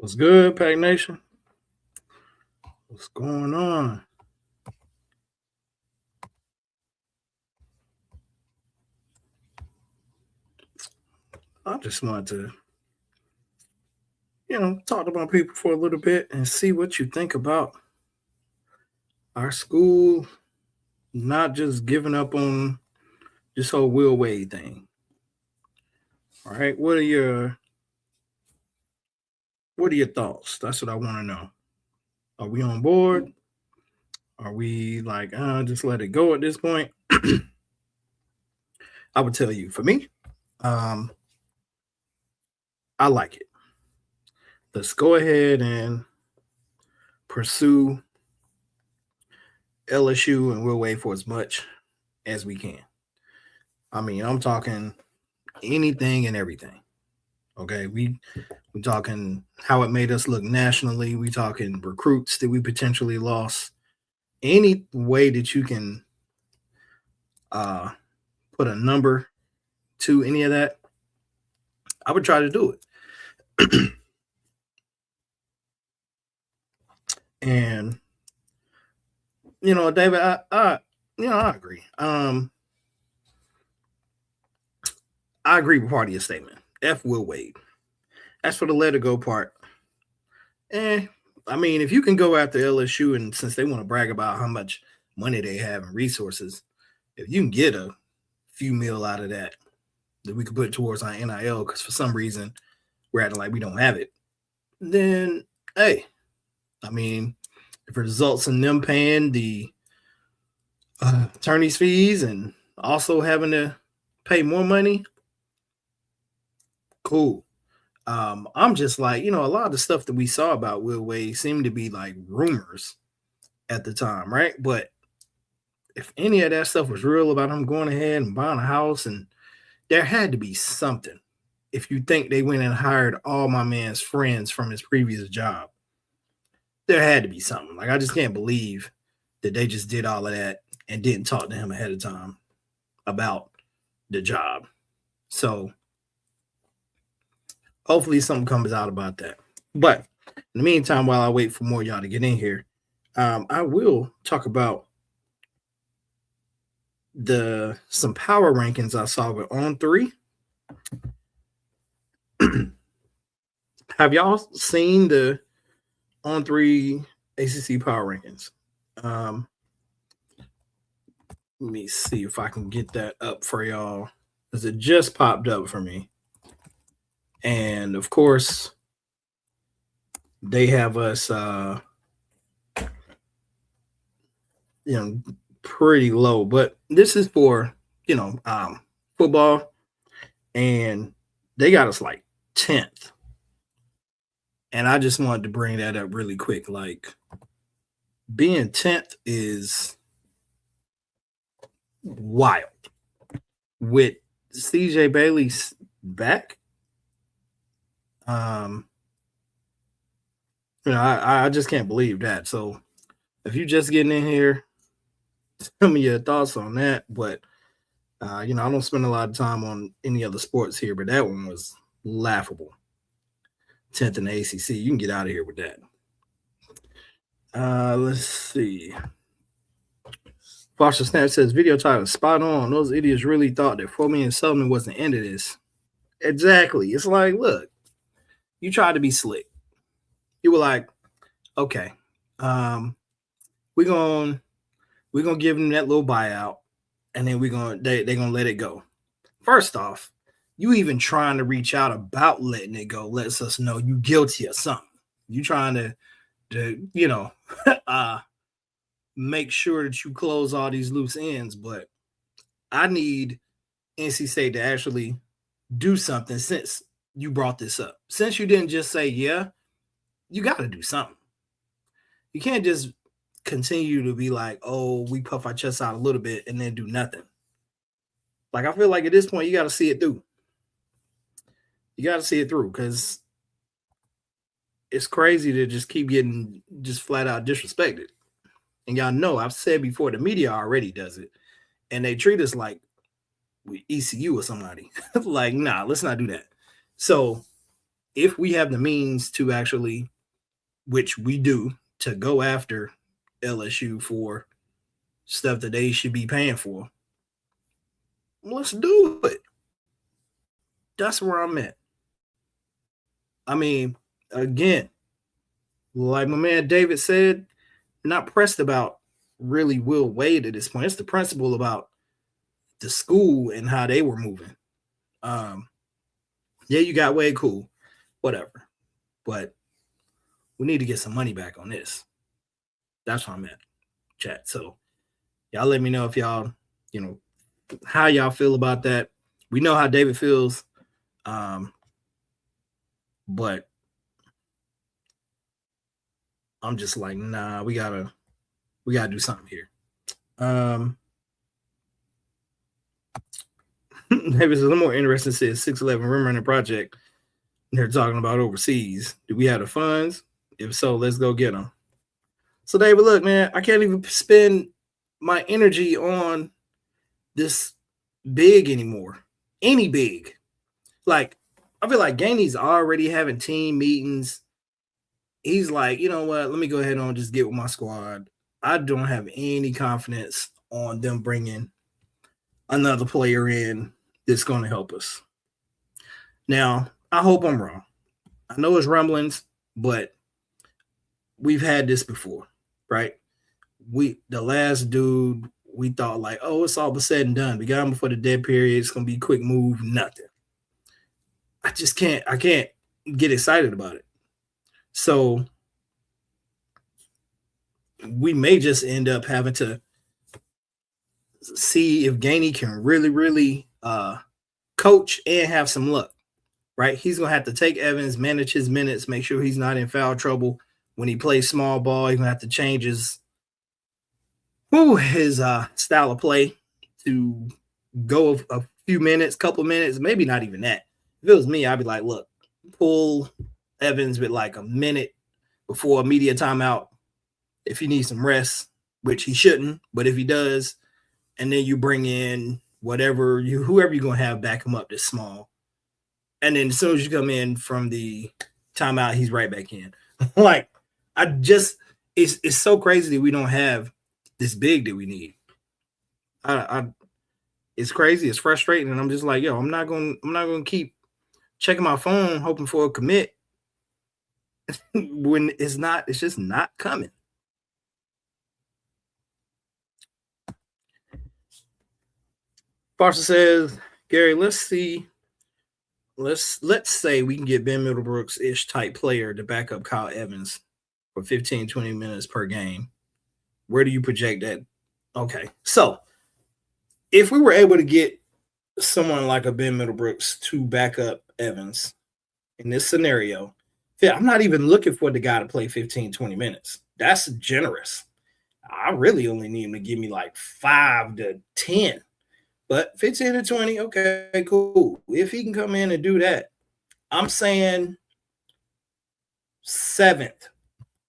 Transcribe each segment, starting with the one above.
What's good, Pack Nation? What's going on? I just wanted to, talk to my people for a little bit and see what you think about our school not just giving up on this whole Will Wade thing. All right, what are your thoughts? That's what I want to know. Are we on board? Are we like, just let it go at this point? I would tell you, for me, um, I like it. Let's go ahead and pursue LSU and we'll wait for as much as we can. I mean, I'm talking anything and everything. Okay, we talking how it made us look nationally. We talking recruits that we potentially lost. Any way that you can put a number to any of that, I would try to do it. And David, I agree. I agree with part of your statement. F Will Wade. As for the let it go part, I mean, if you can go after LSU and since they want to brag about how much money they have and resources, if you can get a few mil out of that we could put towards our NIL, because for some reason we're acting like we don't have it, then hey, I mean, if it results in them paying the attorney's fees and also having to pay more money, cool. I'm just like, a lot of the stuff that we saw about Will Wade seemed to be like rumors at the time, right? But if any of that stuff was real about him going ahead and buying a house, and there had to be something. If you think they went and hired all my man's friends from his previous job, there had to be something. Like, I just can't believe that they just did all of that and didn't talk to him ahead of time about the job. So hopefully something comes out about that. But in the meantime, while I wait for more of y'all to get in here, I will talk about some power rankings I saw with On3. Have y'all seen the On3 ACC power rankings? Let me see if I can get that up for y'all, because it just popped up for me. And of course, they have us, pretty low. But this is for, football, and they got us like 10th. And I just wanted to bring that up really quick. Like, being 10th is wild. With CJ Bailey's back, I just can't believe that. So if you're just getting in here, tell me your thoughts on that. But I don't spend a lot of time on any other sports here, but that one was laughable. 10th in the ACC. You can get out of here with that. Let's see. Foster Snap says video title spot on. Those idiots really thought that Foreman and Sullivan was the end of this. Exactly. It's like, look, you tried to be slick. You were like, okay, we're gonna give them that little buyout, and then they're gonna let it go. First off, you even trying to reach out about letting it go lets us know you guilty of something. You trying to make sure that you close all these loose ends. But I need NC State to actually do something since you brought this up. Since you didn't just say, yeah, you got to do something. You can't just continue to be like, oh, we puff our chests out a little bit and then do nothing. Like, I feel like at this point, you got to see it through. You got to see it through, because it's crazy to just keep getting just flat out disrespected. And y'all know, I've said before, the media already does it. And they treat us like we ECU or somebody. Like, nah, let's not do that. So if we have the means to actually, which we do, to go after LSU for stuff that they should be paying for, let's do it. That's where I'm at. I mean, again, like my man David said, not pressed about really Will Wade at this point. It's the principle about the school and how they were moving. Yeah, you got Wade, cool, whatever. But we need to get some money back on this. That's where I'm at, chat. So y'all let me know if y'all, how y'all feel about that. We know how David feels. But I'm just like, nah, we gotta do something here. David says, I'm more interested, says 611 Rim Running Project. They're talking about overseas. Do we have the funds? If so, let's go get them. So, David, look, man, I can't even spend my energy on this big anymore. Any big. Like, I feel like Gainey's already having team meetings. He's like, you know what? Let me go ahead and just get with my squad. I don't have any confidence on them bringing another player in that's going to help us. Now, I hope I'm wrong. I know it's rumblings, but we've had this before, right? The last dude, we thought like, oh, it's all but said and done. We got him before the dead period. It's going to be a quick move, nothing. I can't get excited about it. So we may just end up having to see if Gainey can really, really coach and have some luck, right? He's going to have to take Evans, manage his minutes, make sure he's not in foul trouble. When he plays small ball, he's going to have to change his style of play to go a few minutes, couple minutes, maybe not even that. If it was me, I'd be like, look, pull Evans with like a minute before a media timeout if he needs some rest, which he shouldn't, but if he does, and then you bring in whoever you're going to have back him up this small. And then as soon as you come in from the timeout, he's right back in. Like, it's so crazy that we don't have this big that we need. It's crazy. It's frustrating. And I'm just like, yo, I'm not going to keep checking my phone, hoping for a commit when it's just not coming. Parson says, Gary, let's say we can get Ben Middlebrooks-ish type player to back up Kyle Evans for 15, 20 minutes per game. Where do you project that? Okay. So if we were able to get someone like a Ben Middlebrooks to back up Evans in this scenario, I'm not even looking for the guy to play 15, 20 minutes. That's generous. I really only need him to give me like 5 to 10. But 15 to 20, okay, cool. If he can come in and do that, I'm saying 7th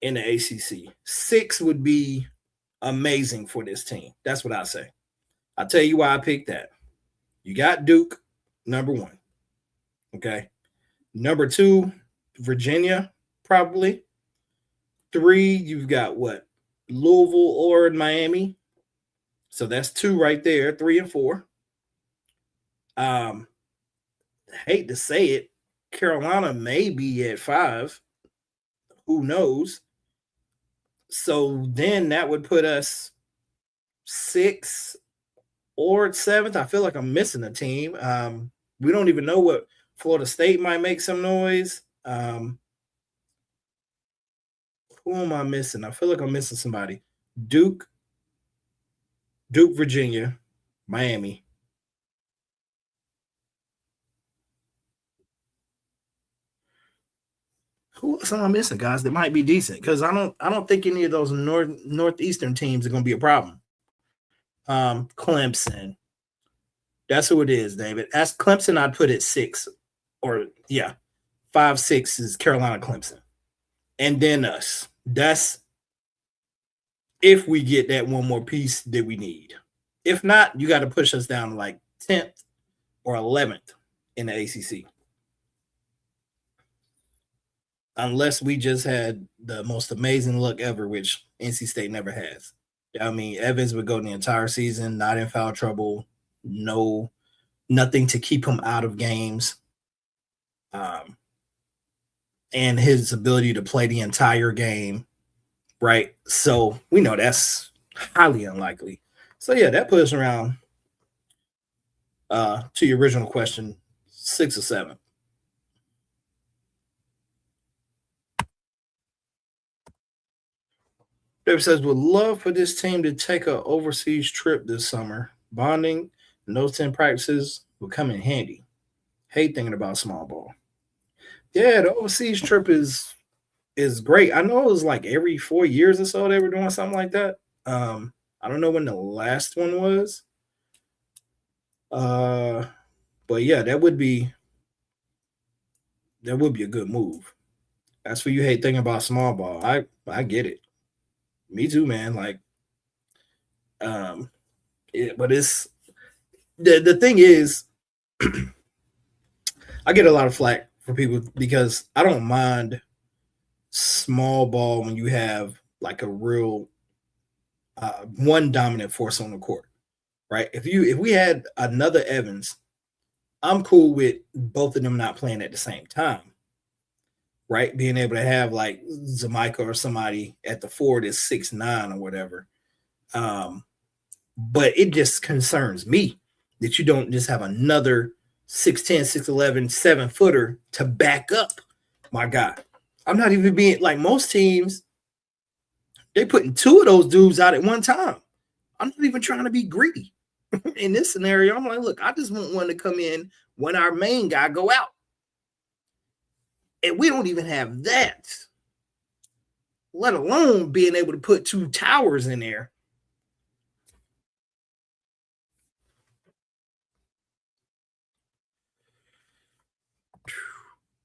in the ACC. 6 would be amazing for this team. That's what I say. I'll tell you why I picked that. You got Duke, number 1. Okay. Number 2, Virginia, probably. 3, you've got what? Louisville or Miami. So that's 2 right there, 3 and 4. Hate to say it, Carolina may be at 5. Who knows? So then that would put us 6 or 7th. I feel like I'm missing a team. We don't even know what Florida State might make some noise. Who am I missing? I feel like I'm missing somebody. Duke, Virginia, Miami. Who else am I missing, guys? That might be decent because I don't think any of those northeastern teams are going to be a problem. Clemson. That's who it is, David. As Clemson, I'd put it 6, or 5, 6 is Carolina, Clemson, and then us. That's if we get that one more piece that we need. If not, you got to push us down to like 10th or 11th in the ACC. unless we just had the most amazing luck ever, which NC State never has. I mean, Evans would go the entire season, not in foul trouble, no nothing to keep him out of games. And his ability to play the entire game, right? So we know that's highly unlikely. So yeah, that puts around to your original question, 6 or 7. David says, would love for this team to take an overseas trip this summer. Bonding and those 10 practices will come in handy. Hate thinking about small ball. Yeah, the overseas trip is great. I know it was like every 4 years or so they were doing something like that. I don't know when the last one was. But yeah, that would be a good move. That's for you hate thinking about small ball. I get it. Me too, man. Like, but it's the thing is, I get a lot of flack for people because I don't mind small ball when you have like a real one dominant force on the court, right? If we had another Evans, I'm cool with both of them not playing at the same time, right? Being able to have like Zamaika or somebody at the 4 that's 6'9" or whatever. But it just concerns me that you don't just have another 6'10", 6'11", 7-footer to back up my guy. I'm not even being like most teams, they putting 2 of those dudes out at one time. I'm not even trying to be greedy. In this scenario, I'm like, look, I just want one to come in when our main guy go out. And we don't even have that, let alone being able to put 2 towers in there.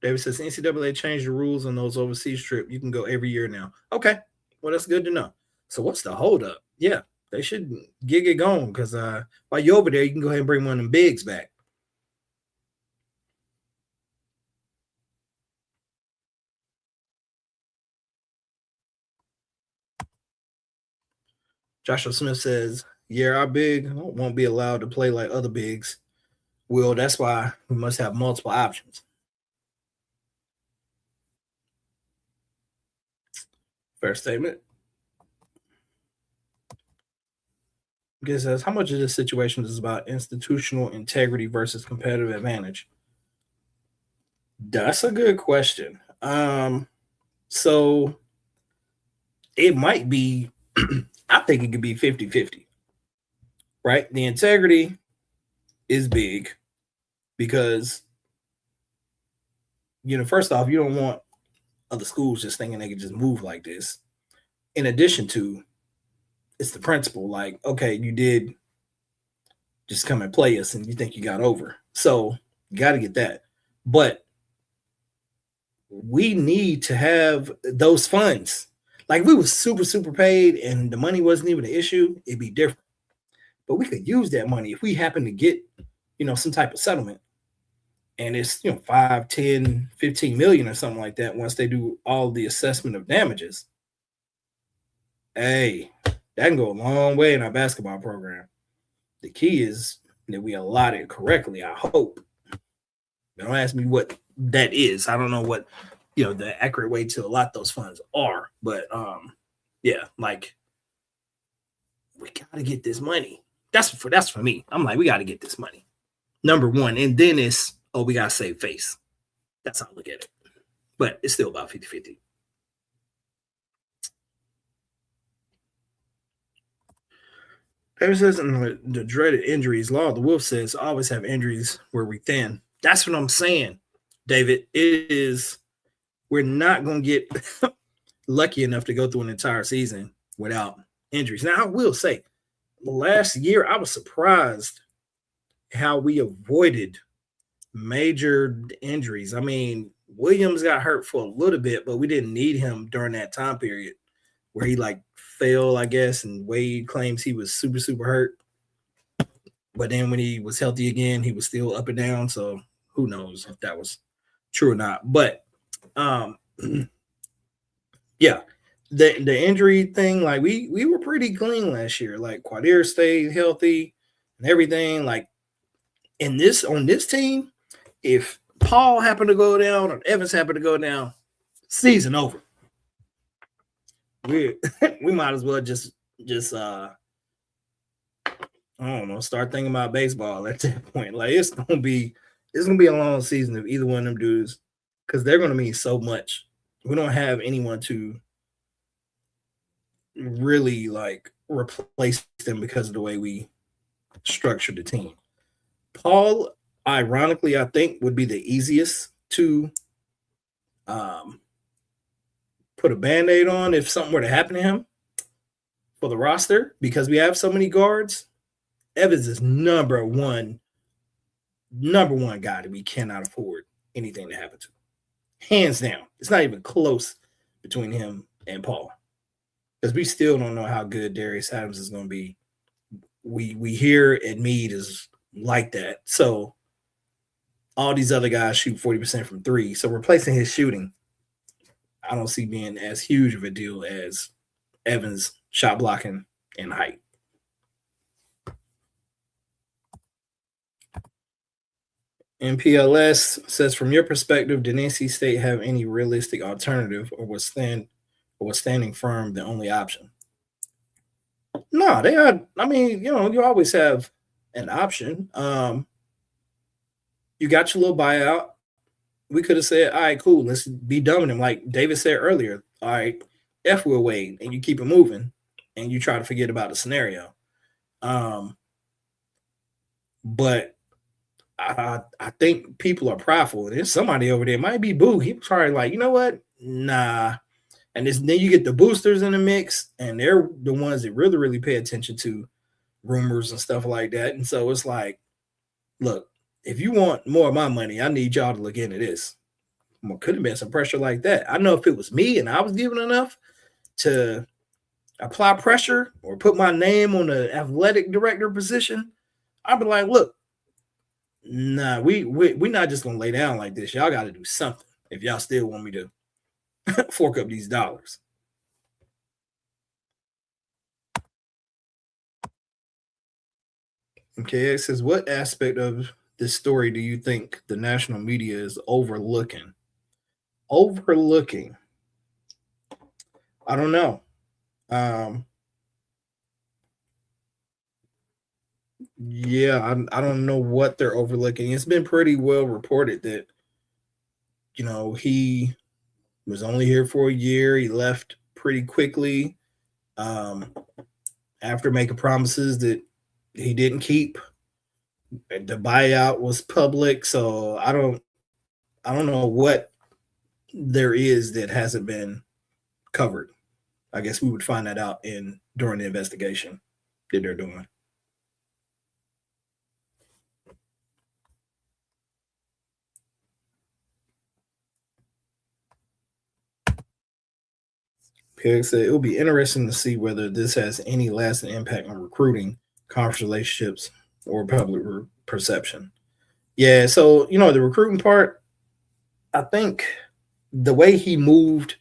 David says NCAA changed the rules on those overseas trips. You can go every year now. Okay, well, that's good to know. So what's the holdup? Yeah, they should get it going because while you're over there, you can go ahead and bring one of them bigs back. Joshua Smith says, yeah, our big won't be allowed to play like other bigs. Will, that's why we must have multiple options. Fair statement. Guess says, how much of this situation is about institutional integrity versus competitive advantage? That's a good question. So it might be, I think it could be 50-50, right? The integrity is big because, first off, you don't want other schools just thinking they can just move like this. In addition to, it's the principle, like, okay, you did just come and play us and you think you got over. So you got to get that. But we need to have those funds. Like if we was super, super paid and the money wasn't even an issue, it'd be different. But we could use that money if we happen to get, some type of settlement. And it's, 5, 10, 15 million or something like that once they do all the assessment of damages. Hey, that can go a long way in our basketball program. The key is that we allot it correctly, I hope. Don't ask me what that is. I don't know what, the accurate way to allot those funds are. But, yeah, like, we got to get this money. That's for me. I'm like, we got to get this money. Number one. And then it's, we got to save face. That's how I look at it. But it's still about 50-50. Ever since the dreaded injuries law, the Wolf says always have injuries where we thin. That's what I'm saying, David. It is, we're not going to get lucky enough to go through an entire season without injuries. Now, I will say, last year, I was surprised how we avoided major injuries. I mean, Williams got hurt for a little bit, but we didn't need him during that time period where he fell, I guess, and Wade claims he was super, super hurt. But then when he was healthy again, he was still up and down. So who knows if that was true or not. But Yeah, the injury thing, like we were pretty clean last year. Like Quadir stayed healthy and everything. Like in this on this team, if Paul happened to go down or Evans happened to go down, season over. We we might as well just I don't know, start thinking about baseball at that point. Like it's gonna be a long season if either one of them dudes, because they're gonna mean so much. We don't have anyone to really like replace them because of the way we structured the team. Paul, ironically, I think would be the easiest to um, put a band-aid on if something were to happen to him for the roster because we have so many guards. Evans is number one guy that we cannot afford anything to happen to. Hands down. It's not even close between him and Paul. Because we still don't know how good Darius Adams is going to be. We hear Ed Mead is like that. So all these other guys shoot 40% from three. So replacing his shooting, I don't see being as huge of a deal as Evans' shot blocking and height. MPLS says, from your perspective, did NC State have any realistic alternative, or was standing firm the only option? No, they had. I mean, you always have an option. You got your little buyout. We could have said, all right, cool, let's be done with him. Like David said earlier, all right, F Will Wade, and you keep it moving, and you try to forget about the scenario. But I think people are prideful. There's somebody over there, might be Boo. He was probably like, you know what? Nah. And then you get the boosters in the mix, and they're the ones that really, really pay attention to rumors and stuff like that. And so it's like, look, if you want more of my money, I need y'all to look into this. Well, could have been some pressure like that. I know if it was me and I was given enough to apply pressure or put my name on the athletic director position, I'd be like, look, nah, we're not just gonna lay down like this. Y'all got to do something if y'all still want me to fork up these dollars. Okay, it says, what aspect of this story do you think the national media is overlooking? Overlooking. I don't know. Um, yeah, I don't know what they're overlooking. It's been pretty well reported that he was only here for a year. He left pretty quickly um, after making promises that he didn't keep. The buyout was public, so I don't know what there is that hasn't been covered. I guess we would find that out during the investigation that they're doing. Pig said it'll be interesting to see whether this has any lasting impact on recruiting, conference relationships, or public perception. Yeah, so the recruiting part, I think the way he moved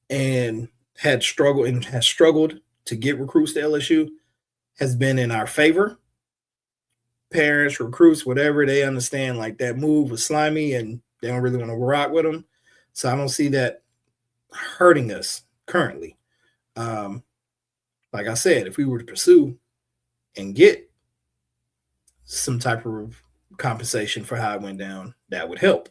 and has struggled to get recruits to LSU has been in our favor. Parents, recruits, whatever, they understand like that move was slimy and they don't really want to rock with him. So I don't see that hurting us currently. Um, like I said, if we were to pursue and get some type of compensation for how it went down, that would help.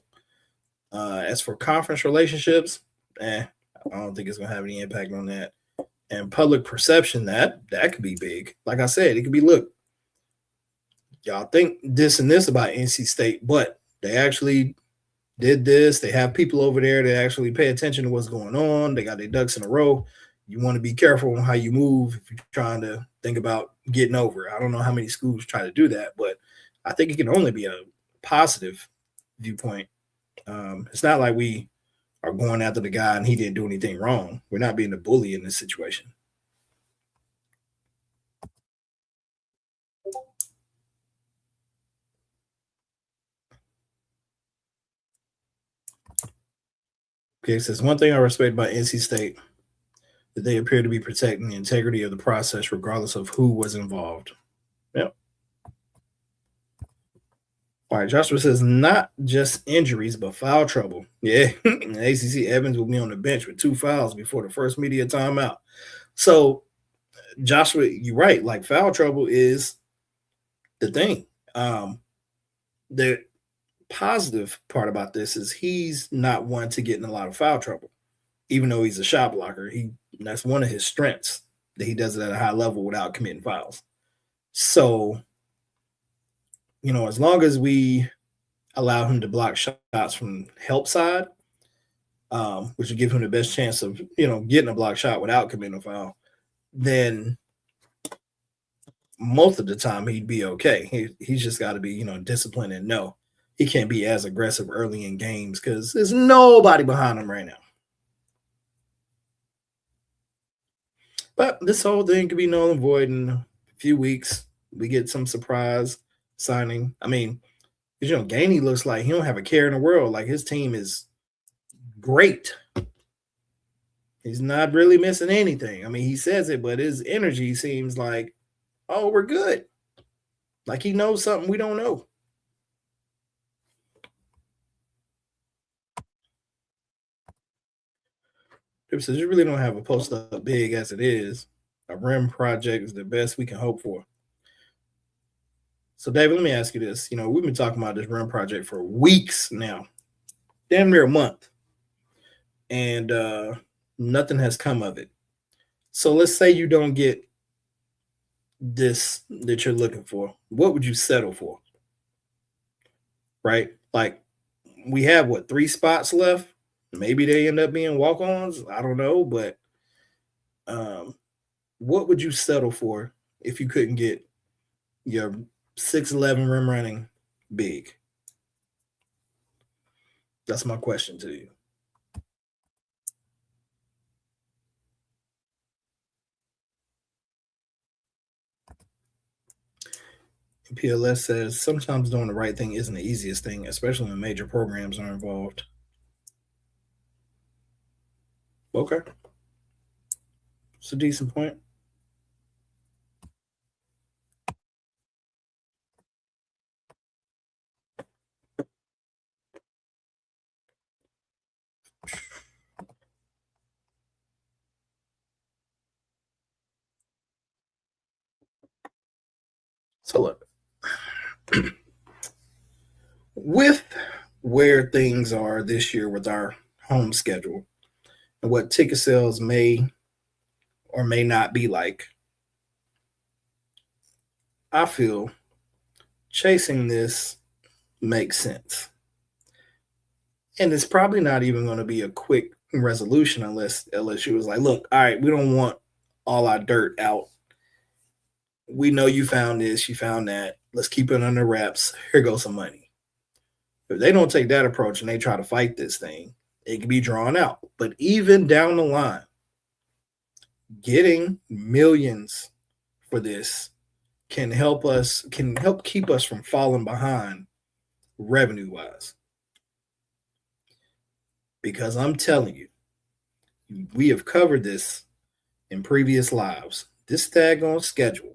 As for conference relationships, I don't think it's gonna have any impact on that. And public perception, that could be big. Like I said, it could be, look, y'all think this and this about NC State, but they actually did this. They have people over there that actually pay attention to what's going on. They got their ducks in a row. You want to be careful on how you move if you're trying to think about getting over. I don't know how many schools try to do that, but I think it can only be a positive viewpoint. It's not like we are going after the guy and he didn't do anything wrong. We're not being a bully in this situation. Okay, it says one thing I respect about NC State that they appear to be protecting the integrity of the process regardless of who was involved. Yep. All right, Joshua says not just injuries, but foul trouble. Yeah, ACC Evans will be on the bench with 2 fouls before the first media timeout. So, Joshua, you're right. Like foul trouble is the thing. The positive part about this is he's not one to get in a lot of foul trouble, even though he's a shot blocker. That's one of his strengths that he does it at a high level without committing fouls. So, as long as we allow him to block shots from help side, which would give him the best chance of, getting a block shot without committing a foul, then most of the time he'd be okay. He's just got to be, disciplined and know he can't be as aggressive early in games because there's nobody behind him right now. But this whole thing could be null and void in a few weeks. We get some surprise signing. I mean, Gainey looks like he don't have a care in the world. Like his team is great. He's not really missing anything. I mean, he says it, but his energy seems like, oh, we're good. Like he knows something we don't know. It says you really don't have a post up big as it is. A rim project is the best we can hope for. So, David, let me ask you this. We've been talking about this rim project for weeks now, damn near a month, and nothing has come of it. So let's say you don't get this that you're looking for. What would you settle for? Right? Like we have 3 spots left? Maybe they end up being walk-ons. I don't know, but what would you settle for if you couldn't get your 6'11" rim running big? That's my question to you. PLS says sometimes doing the right thing isn't the easiest thing, especially when major programs are involved. Okay. It's a decent point. So look, with where things are this year with our home schedule and what ticket sales may or may not be like, I feel chasing this makes sense. And it's probably not even going to be a quick resolution unless LSU is like, look, all right, we don't want all our dirt out. We know you found this, you found that. Let's keep it under wraps. Here goes some money. If they don't take that approach and they try to fight this thing, it can be drawn out. But even down the line, getting millions for this can help keep us from falling behind revenue-wise. Because I'm telling you, we have covered this in previous lives. This daggone schedule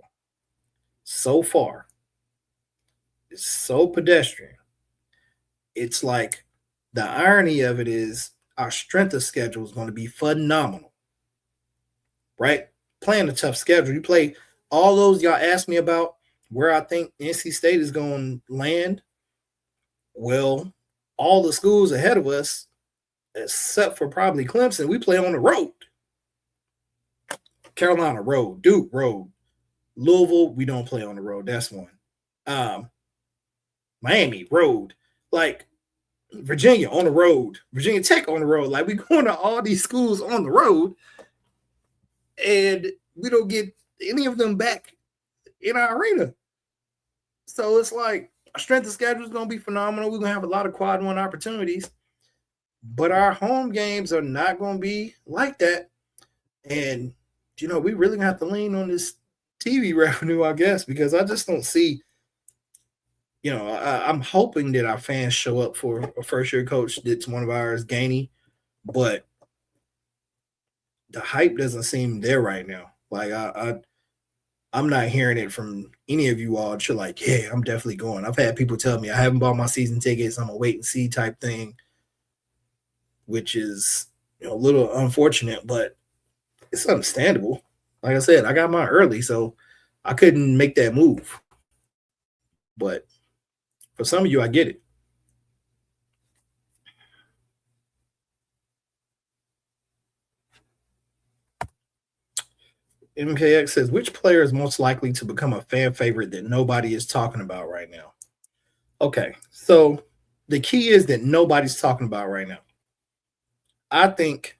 so far is so pedestrian. It's like the irony of it is our strength of schedule is going to be phenomenal, right? Playing a tough schedule. You play all those y'all asked me about where I think NC State is going to land. Well, all the schools ahead of us, except for probably Clemson, we play on the road. Carolina road, Duke road, Louisville, we don't play on the road. That's one. Miami road, like Virginia on the road, Virginia Tech on the road. Like we going to all these schools on the road, and we don't get any of them back in our arena. So it's like our strength of schedule is going to be phenomenal. We're going to have a lot of quad one opportunities, but our home games are not going to be like that. And we really have to lean on this TV revenue, I guess, because I just don't see. I'm hoping that our fans show up for a first-year coach that's one of ours, Gainey, but the hype doesn't seem there right now. Like I'm not hearing it from any of you all. You're like, yeah, I'm definitely going. I've had people tell me I haven't bought my season tickets. I'm a wait and see type thing, which is a little unfortunate, but it's understandable. Like I said, I got mine early, so I couldn't make that move. But for some of you, I get it. MKX says, which player is most likely to become a fan favorite that nobody is talking about right now? Okay, so the key is that nobody's talking about right now. I think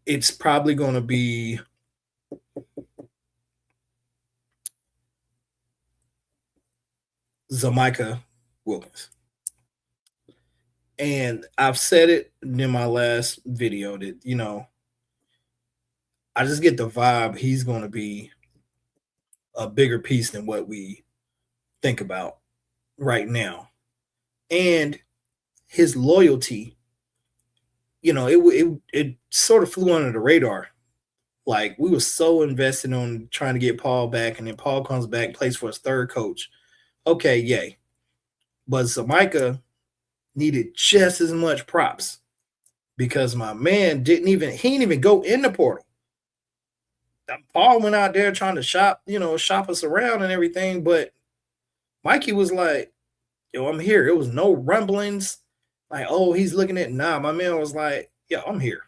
it's probably going to be Zamika Wilkins. And I've said it in my last video that, I just get the vibe he's going to be a bigger piece than what we think about right now. And his loyalty, it sort of flew under the radar. Like, we were so invested on trying to get Paul back, and then Paul comes back, plays for his third coach. Okay, yay. But Zamika needed just as much props because my man didn't even go in the portal. Paul went out there trying to shop us around and everything, but Mikey was like, yo, I'm here. It was no rumblings. Like, oh, he's looking at my man was like, yo, I'm here.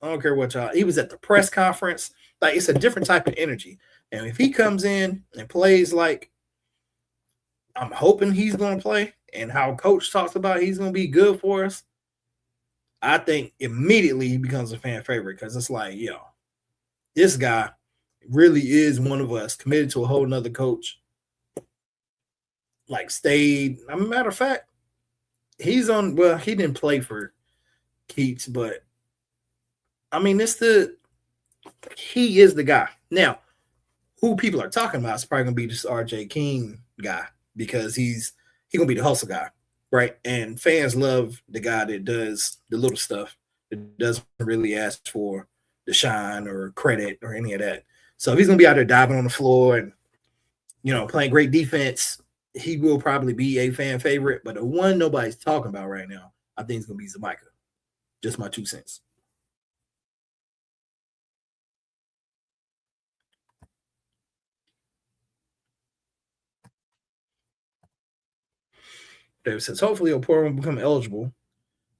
I don't care what y'all. He was at the press conference. Like, it's a different type of energy. And if he comes in and plays like I'm hoping he's going to play and how coach talks about he's going to be good for us, I think immediately he becomes a fan favorite because it's like, yo, this guy really is one of us, committed to a whole nother coach. Like, stayed. Matter of fact, he didn't play for Keats, but he is the guy. Now, who people are talking about is probably going to be this RJ King guy because he's going to be the hustle guy, right? And fans love the guy that does the little stuff, that doesn't really ask for the shine or credit or any of that. So if he's going to be out there diving on the floor and, playing great defense, he will probably be a fan favorite. But the one nobody's talking about right now, I think it's going to be Zamika. Just my 2 cents. David says, hopefully Oporto will become eligible.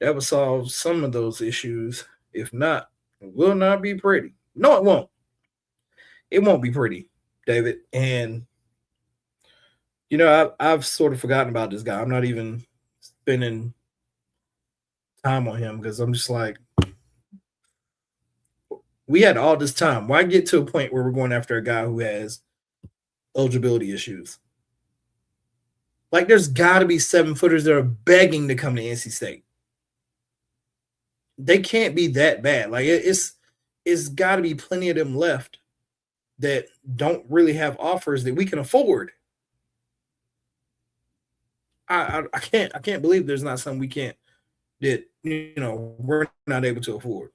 That will solve some of those issues. If not, it will not be pretty. No, it won't. It won't be pretty, David. And, I've sort of forgotten about this guy. I'm not even spending time on him because I'm just like, we had all this time. Why get to a point where we're going after a guy who has eligibility issues? Like, there's got to be 7-footers that are begging to come to NC State. They can't be that bad. Like, it's got to be plenty of them left that don't really have offers that we can afford. I can't believe there's not something we can't that we're not able to afford.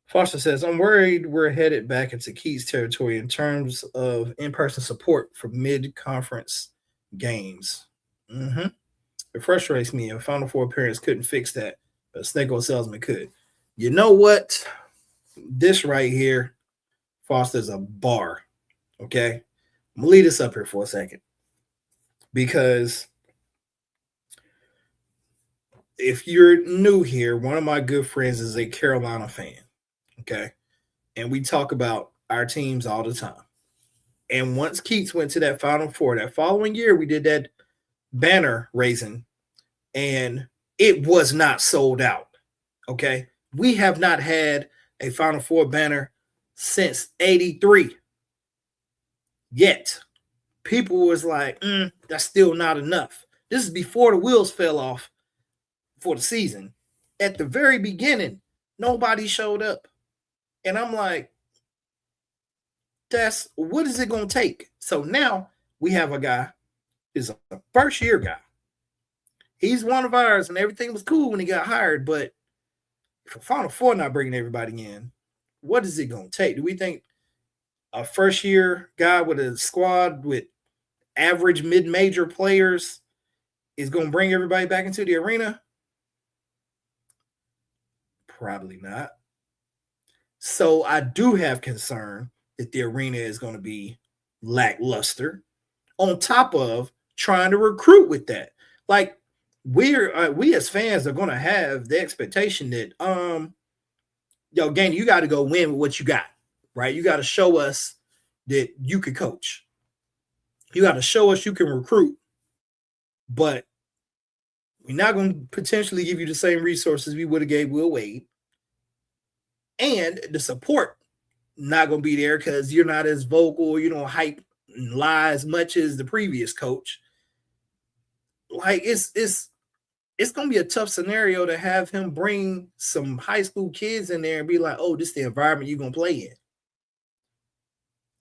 Foster says, I'm worried we're headed back into Keats territory in terms of in-person support for mid-conference games. Mm-hmm. It frustrates me. A Final Four appearance couldn't fix that, but a Snake-O salesman could. You know what? This right here, Foster's a bar. Okay? I'm going to lead this up here for a second. Because if you're new here, one of my good friends is a Carolina fan. Okay. And we talk about our teams all the time. And once Keats went to that Final Four, that following year, we did that banner raising, and it was not sold out. Okay. We have not had a Final Four banner since 83 yet. People was like, that's still not enough. This is before the wheels fell off for the season. At the very beginning, nobody showed up. And I'm like, what is it going to take? So now we have a guy who's a first year guy. He's one of ours, and everything was cool when he got hired. But for Final Four not bringing everybody in, what is it going to take? Do we think a first year guy with a squad with average mid-major players is going to bring everybody back into the arena? Probably not. So I do have concern that the arena is going to be lackluster on top of trying to recruit with that. Like we as fans are going to have the expectation that yo, Gainey, you got to go win with what you got, right? You got to show us that you can coach. You got to show us you can recruit, but we're not going to potentially give you the same resources we would have gave Will Wade. And the support not going to be there because you're not as vocal, you don't hype and lie as much as the previous coach. Like it's going to be a tough scenario to have him bring some high school kids in there and be like, oh, this is the environment you're going to play in.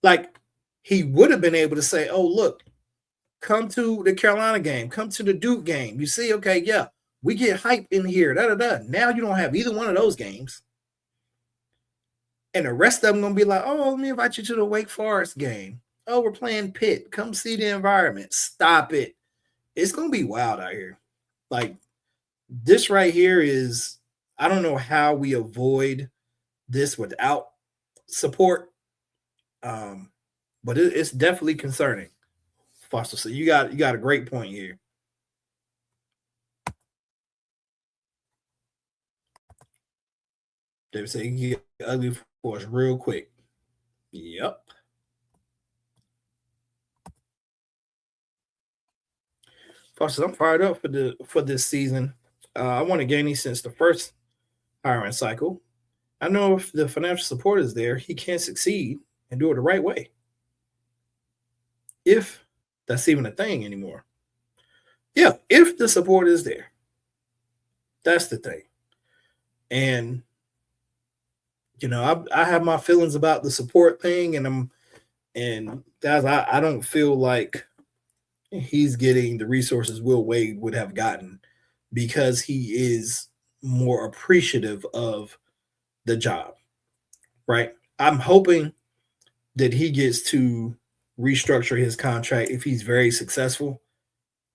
Like he would have been able to say, oh, look, come to the Carolina game, come to the Duke game. You see, okay, yeah, we get hype in here. Now you don't have either one of those games. And the rest of them going to be like, oh, let me invite you to the Wake Forest game. Oh, we're playing Pitt. Come see the environment. Stop it. It's going to be wild out here. Like this right here is, I don't know how we avoid this without support. But it's definitely concerning, Foster. So you got a great point here. David said you get ugly for us real quick. Yep. Foster, I'm fired up for this season. I want to Gainey since the first hiring cycle. I know if the financial support is there, he can succeed and do it the right way. If that's even a thing anymore. Yeah, if the support is there. That's the thing. And you know, I have my feelings about the support thing, and guys, I don't feel like he's getting the resources Will Wade would have gotten because he is more appreciative of the job, right? I'm hoping that he gets to restructure his contract if he's very successful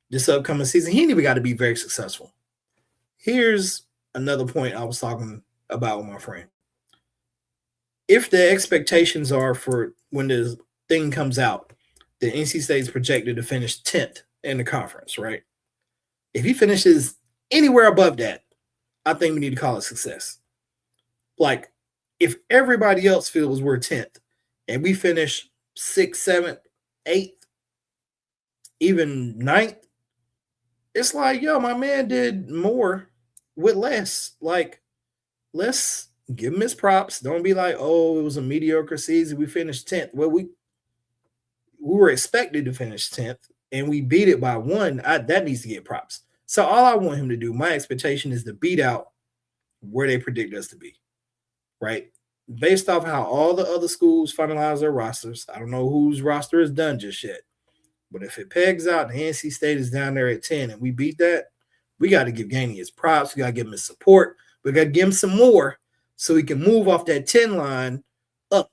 this upcoming season. He ain't even got to be very successful. Here's another point I was talking about with my friend. If the expectations are for when the thing comes out, the NC State's projected to finish 10th in the conference, right? If he finishes anywhere above that, I think we need to call it success. Like, if everybody else feels we're 10th and we finish 6th, 7th, 8th, even 9th, it's like, yo, my man did more with less. Like, let's give him his props. Don't be like, oh, it was a mediocre season. We finished 10th. Well, we were expected to finish 10th, and we beat it by 1. That needs to get props. So all I want him to do, my expectation is to beat out where they predict us to be, right? Based off how all the other schools finalize their rosters. I don't know whose roster is done just yet. But if it pegs out, the NC State is down there at 10, and we beat that, we got to give Gainey his props. We got to give him his support. We got to give him some more so he can move off that 10 line up.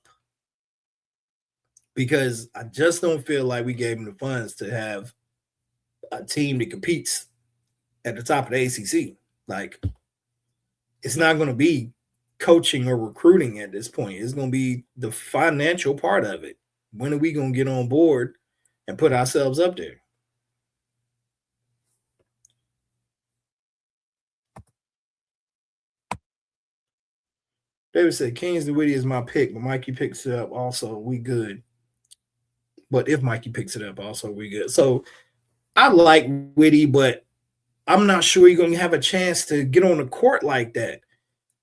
Because I just don't feel like we gave him the funds to have a team that competes at the top of the ACC. Like, it's not going to be coaching or recruiting at this point. It's going to be the financial part of it. When are we going to get on board and put ourselves up there? David said, Kings the Witty is my pick, but Mikey picks it up also. We good. But if Mikey picks it up also, we good. So I like Witty, but I'm not sure you're going to have a chance to get on the court like that.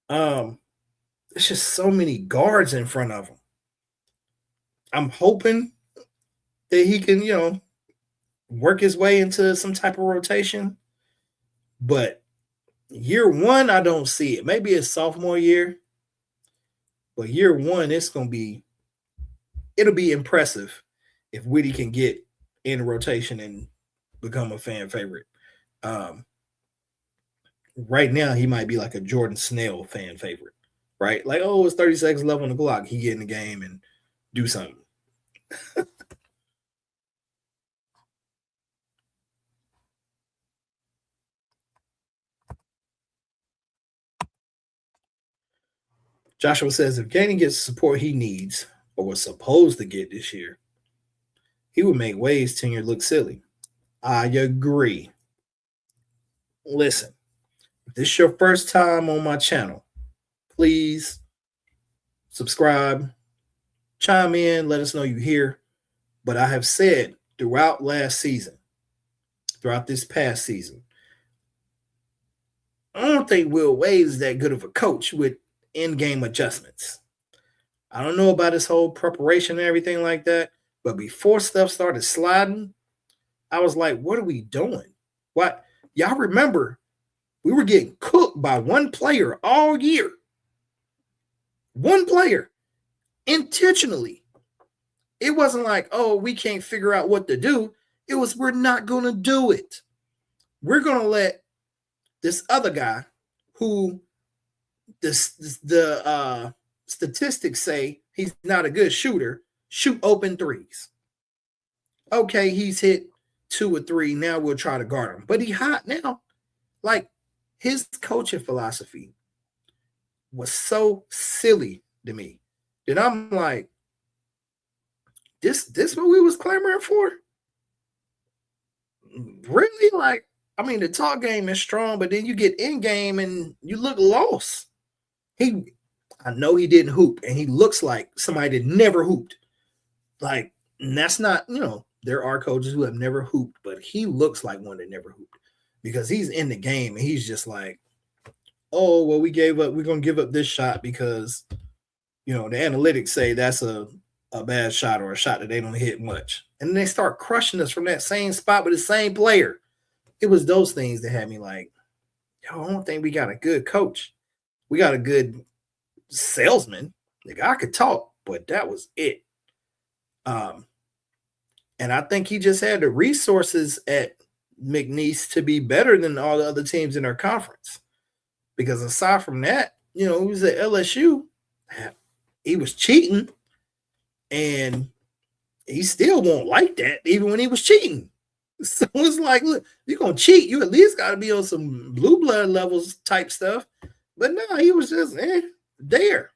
There's just so many guards in front of him. I'm hoping that he can, work his way into some type of rotation. But year one, I don't see it. Maybe it's sophomore year. But year one, it'll be impressive if Witty can get in rotation and become a fan favorite. Right now, he might be like a Jordan Snell fan favorite, right? Like, oh, it's 30 seconds left on the clock. He get in the game and do something. Joshua says if Gainey gets the support he needs or was supposed to get this year, he would make Wade's tenure look silly. I agree. Listen, if this is your first time on my channel, please subscribe, chime in, let us know you're here. But I have said throughout last season, throughout this past season, I don't think Will Wade is that good of a coach with in-game adjustments. I don't know about his whole preparation and everything like that, but before stuff started sliding, I was like, what are we doing? What? Y'all remember we were getting cooked by one player all year. One player, intentionally. It wasn't like, oh, we can't figure out what to do. It was, we're not going to do it. We're going to let this other guy who the statistics say he's not a good shooter, shoot open threes. Okay, he's hit 2 or 3. Now we'll try to guard him. But he hot now. Like, his coaching philosophy was so silly to me that I'm like, this what we was clamoring for? Really? Like, I mean, the talk game is strong, but then you get in game and you look lost. I know he didn't hoop, and he looks like somebody that never hooped. Like, and that's not, there are coaches who have never hooped, but he looks like one that never hooped because he's in the game and he's just like, oh, well, we gave up. We're going to give up this shot because, the analytics say that's a bad shot or a shot that they don't hit much. And then they start crushing us from that same spot with the same player. It was those things that had me like, yo, I don't think we got a good coach. We got a good salesman. The guy could talk, but that was it. And I think he just had the resources at McNeese to be better than all the other teams in our conference. Because aside from that, he was at LSU. He was cheating, and he still won't like that, even when he was cheating. So it's like, look, you're going to cheat. You at least got to be on some blue blood levels type stuff. But no, he was just there.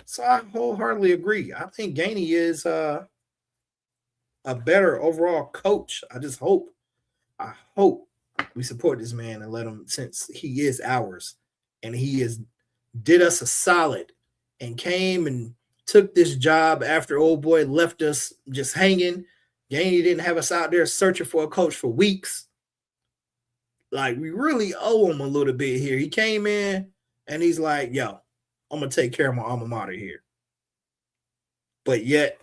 So I wholeheartedly agree. I think Gainey is a better overall coach. I hope we support this man and let him, since he is ours and he did us a solid and came and took this job after old boy left us just hanging. Gainey didn't have us out there searching for a coach for weeks. Like, we really owe him a little bit here. He came in and he's like, yo, I'm going to take care of my alma mater here. But yet,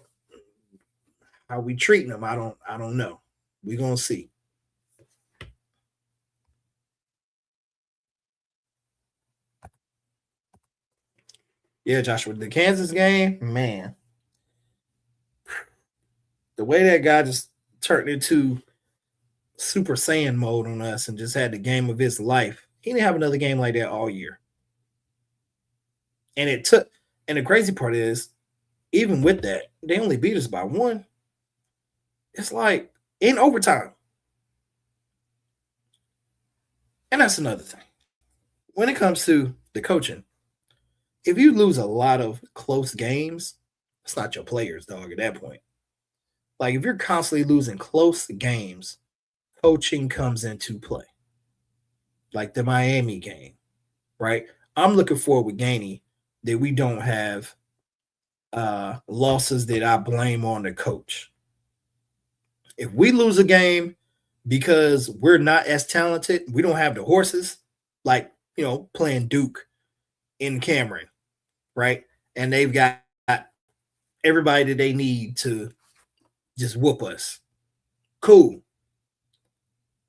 how we treating him, I don't know. We're going to see. Yeah, Joshua, the Kansas game, man. The way that guy just turned into Super Saiyan mode on us and just had the game of his life. He didn't have another game like that all year. And the crazy part is, even with that, they only beat us by 1. It's like in overtime. And that's another thing. When it comes to the coaching, if you lose a lot of close games, it's not your players, dog, at that point. Like, if you're constantly losing close games, coaching comes into play. Like the Miami game, right? I'm looking forward with Gainey that we don't have losses that I blame on the coach. If we lose a game because we're not as talented, we don't have the horses, like, playing Duke in Cameron, right? And they've got everybody that they need to just whoop us. Cool.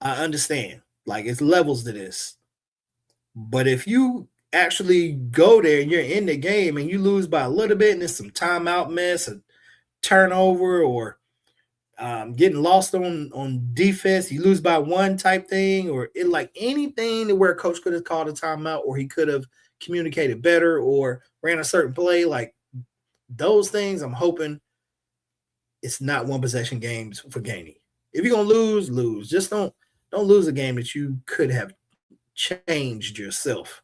I understand. Like, it's levels to this. But if you actually go there and you're in the game and you lose by a little bit and it's some timeout mess, a turnover, or getting lost on defense, you lose by one type thing, or it like anything where a coach could have called a timeout, or he could have communicated better, or ran a certain play, like those things. I'm hoping it's not one possession games for Gainey. If you're gonna lose, lose. Just don't lose a game that you could have changed yourself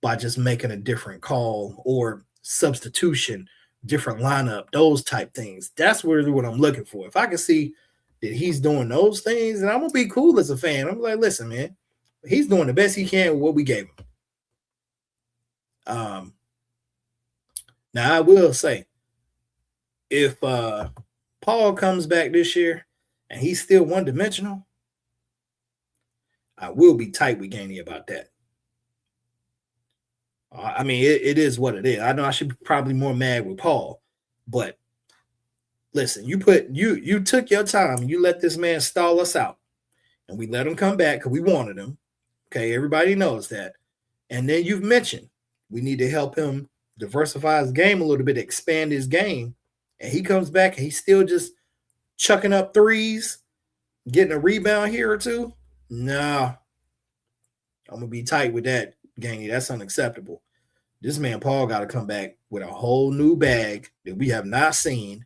by just making a different call or substitution, different lineup, those type things. That's really what I'm looking for. If I can see that he's doing those things, then I'm gonna be cool as a fan. I'm like, listen, man, he's doing the best he can with what we gave him. Now I will say, if Paul comes back this year and he's still one-dimensional, I will be tight with Gainey about that. I mean, it is what it is. I know I should be probably more mad with Paul, but listen, you took your time. You let this man stall us out, and we let him come back because we wanted him. Okay, everybody knows that. And then you've mentioned we need to help him diversify his game a little bit, expand his game. And he comes back and he's still just chucking up threes, getting a rebound here or two. Nah, I'm gonna be tight with that, Gainey. That's unacceptable. This man Paul got to come back with a whole new bag that we have not seen,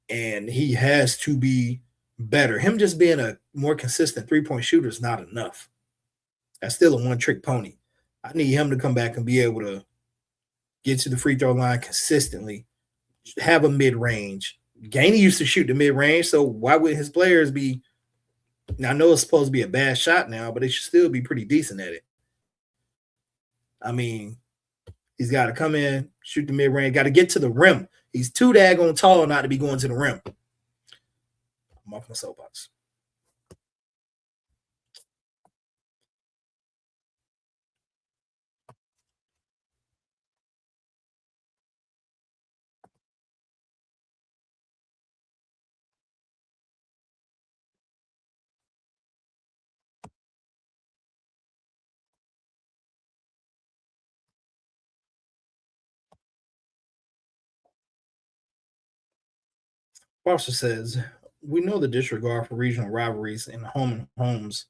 and he has to be better. Him just being a more consistent three-point shooter is not enough. That's still a one-trick pony. I need him to come back and be able to get to the free throw line consistently, have a mid-range. Gainey used to shoot the mid-range, so why would his players be? Now, I know it's supposed to be a bad shot now, but they should still be pretty decent at it. I mean, he's got to come in, shoot the mid-range, got to get to the rim. He's too daggone tall not to be going to the rim. I'm off my soapbox. Foster says, we know the disregard for regional rivalries and home and homes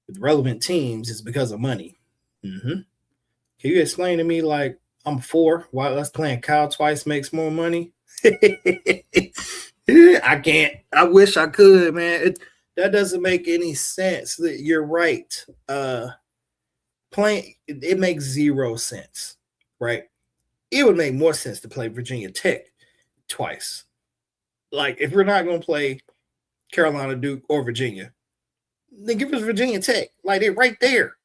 with relevant teams is because of money. Mm-hmm. Can you explain to me, like, I'm 4, why us playing Kyle twice makes more money? I can't. I wish I could, man. That doesn't make any sense. You're right. Playing it makes 0 sense, right? It would make more sense to play Virginia Tech twice. Like, if we're not going to play Carolina, Duke, or Virginia, then give us Virginia Tech. Like, they're right there.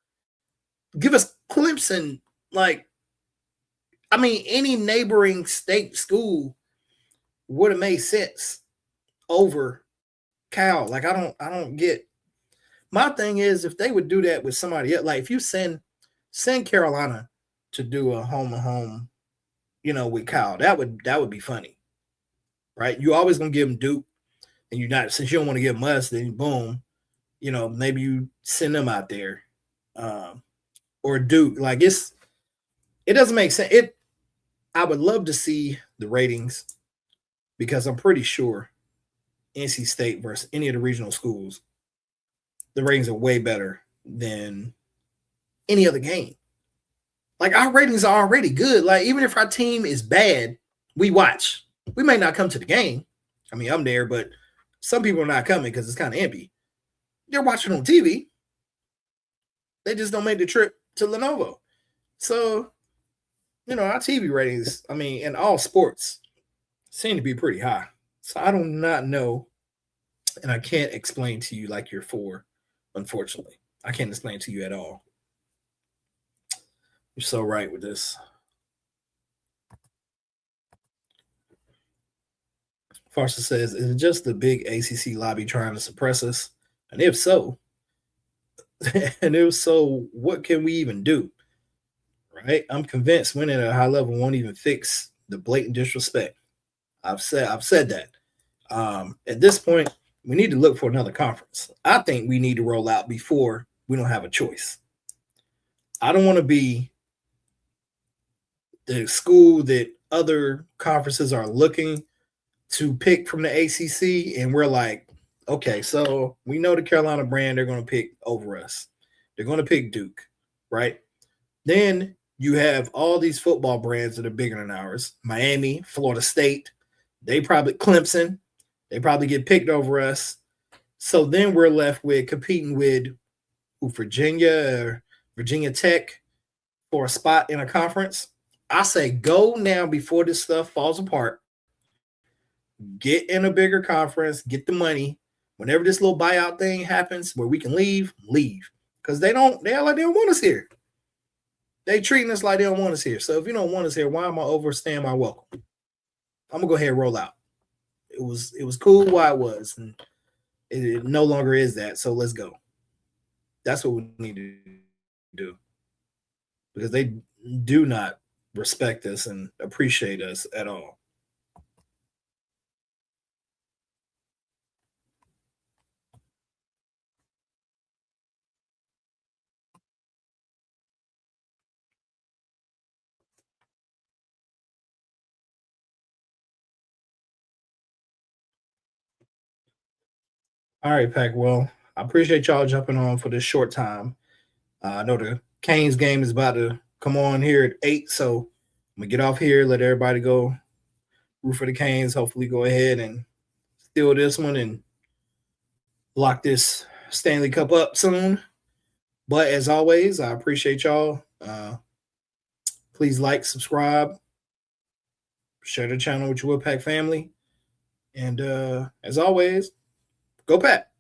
Give us Clemson. Like, I mean, any neighboring state school would have made sense over Cal. Like, I don't get. My thing is, if they would do that with somebody else, like if you send Carolina to do a home and home, with Cal, that would be funny, right? You always gonna give them Duke, and you're not, since you don't want to give them us, then boom, maybe you send them out there, or Duke. Like it doesn't make sense. I would love to see the ratings, because I'm pretty sure NC State versus any of the regional schools, the ratings are way better than any other game. Like, our ratings are already good. Like, even if our team is bad, we watch. We may not come to the game. I mean, I'm there, but some people are not coming because it's kind of empty. They're watching on TV. They just don't make the trip to Lenovo. So, our TV ratings, I mean, in all sports, seem to be pretty high. So I do not know, and I can't explain to you like you're 4, unfortunately. I can't explain to you at all. You're so right with this. Farsa says, is it just the big ACC lobby trying to suppress us? And if so, what can we even do? Right? I'm convinced winning at a high level won't even fix the blatant disrespect. I've said that. At this point, we need to look for another conference. I think we need to roll out before we don't have a choice. I don't want to be the school that other conferences are looking to pick from the ACC, and we're like, okay, so we know the Carolina brand they're going to pick over us. They're going to pick Duke, right? Then you have all these football brands that are bigger than ours. Miami, Florida State, Clemson, they probably get picked over us. So then we're left with competing with Virginia Tech for a spot in a conference. I say go now before this stuff falls apart. Get in a bigger conference, get the money. Whenever this little buyout thing happens where we can leave. Because they act like they don't want us here. They treating us like they don't want us here. So if you don't want us here, why am I overstaying my welcome? I'm gonna go ahead and roll out. It was cool while it was, and it no longer is that. So let's go. That's what we need to do. Because they do not respect us and appreciate us at all. All right, Pack. Well, I appreciate y'all jumping on for this short time. I know the Canes game is about to come on here at 8, so I'm gonna get off here, let everybody go root for the Canes. Hopefully, go ahead and steal this one and lock this Stanley Cup up soon. But as always, I appreciate y'all. Please like, subscribe, share the channel with your Wolfpack family. And as always, go Pack.